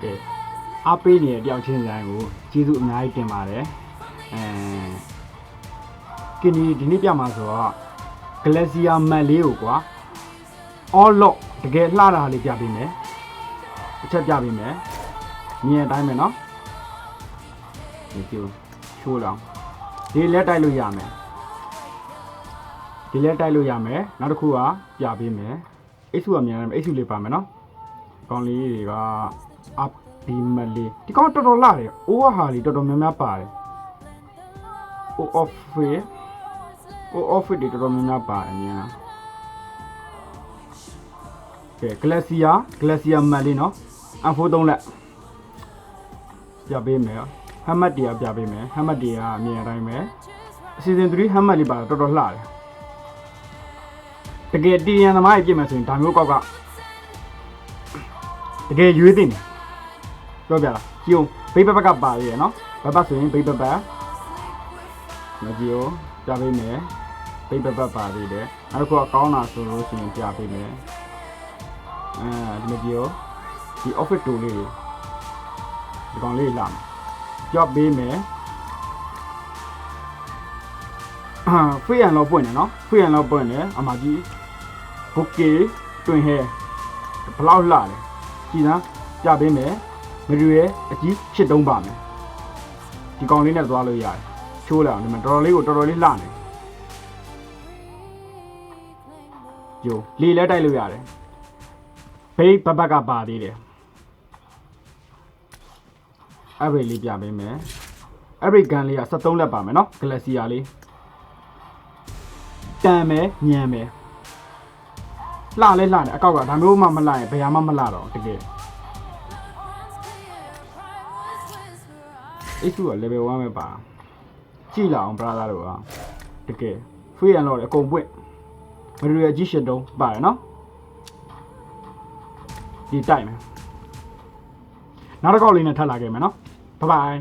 ကဲအားပေးနေတဲ့တယောက်ချင်းဆိုင်ကိုကျေးဇူးအများကြီးတင်ပါတယ်ကင်းဒီနေ့ပြမှာဆိုတော့ Glacier Map လေးကိုကွာ all lock တကယ်လှတာလေးပြပေးမယ်အချက်ပြပေးမယ်မြင်အတိုင်းပဲเนาะဒီကျိုးချိုးလောင်ဒီလက်တိုက်လို့ရမယ်ဒီလက်တိုက်လို့ရမယ်နောက်တစ်ခုကပြပေးမယ်အိတ်စုကမြန်တယ်အိတ်စုလေးပါမယ်เนาะကောင်းလေးတွေက up ဒီမလေးဒီကောင်တော်တော်လှတယ်အိုးဟာလေးတော်တော်များများပါတယ် off free off free တော်တော်များများပါတယ်မြန် ကဲ Glacier Map လေးเนาะ M4 3လက်ပြပေးမယ်ဟမ်မတ်တရားပြပေးမယ်ဟမ်မတ်တရားအမြင်အတိုင်းပဲအစီအစဉ်3ဟမ်မတ်လေးပါတော်တော်လှတယ်တကယ်တီရန်သမားကြီးပြင်မယ်ဆိုရင်ဒါမျိုးကောက်ကတကယ်ရွေးသိနေပြောပြလားကြည့်အောင်ဘိတ်ဘက်ကပါရည်เนาะဘက်ဆိုရင်ဘိတ်ဘက်မကြည့်အောင်ပြပေးမယ်ဘိတ်ဘက်ပါသေးတယ်နောက်တစ်ခုကကောင်းတာဆိုလို့ရှိရင်ပြပေးမယ်ဒီလိုပြောဒီ office tool လေးဒီကောင်လေးလာမယ်ကြော့ပေးမယ်ဖေးရန်တော့ပွင့်တယ်နော်ဖေးရန်တော့ပွင့်တယ်အမကြီး okay တွင်ဟဲဘလောက်လှတယ်ကြည်သားပြပေးမယ်မရရဲ့အကြီး83ပါမယ်ဒီကောင်လေးနဲ့သွားလို့ရတယ်ချိုးလာအောင်ဒီမှာတော်တော်လေးလှနေယိုလေလဲတိုက်လို့ရတယ်ဘေးဘက်ကပါသေးတယ်အဲ့ဒီလေးပြပေးမယ်အဲ့ဒီကန်လေးက73လက်ပါမယ်နော် Glacier လေးတန်မယ်ညံမယ်လှလဲလှတယ်အကောက်ကဒါမျိုးမှမလှရင်ဘယ်မှမလှတော့တကယ်အဲ့သူက level 1ပဲပါကြည့်လာအောင် brother တို့ကတကယ် free and load အကုန်ပွင့်မရရကြီးရှစ်တုံးပါတယ်နော်ဒီတိုက်မယ်နောက်တစ်ခေါက်လေးနဲ့ထပ်လာခဲ့မယ်နော်ဘိုင်ဘိုင်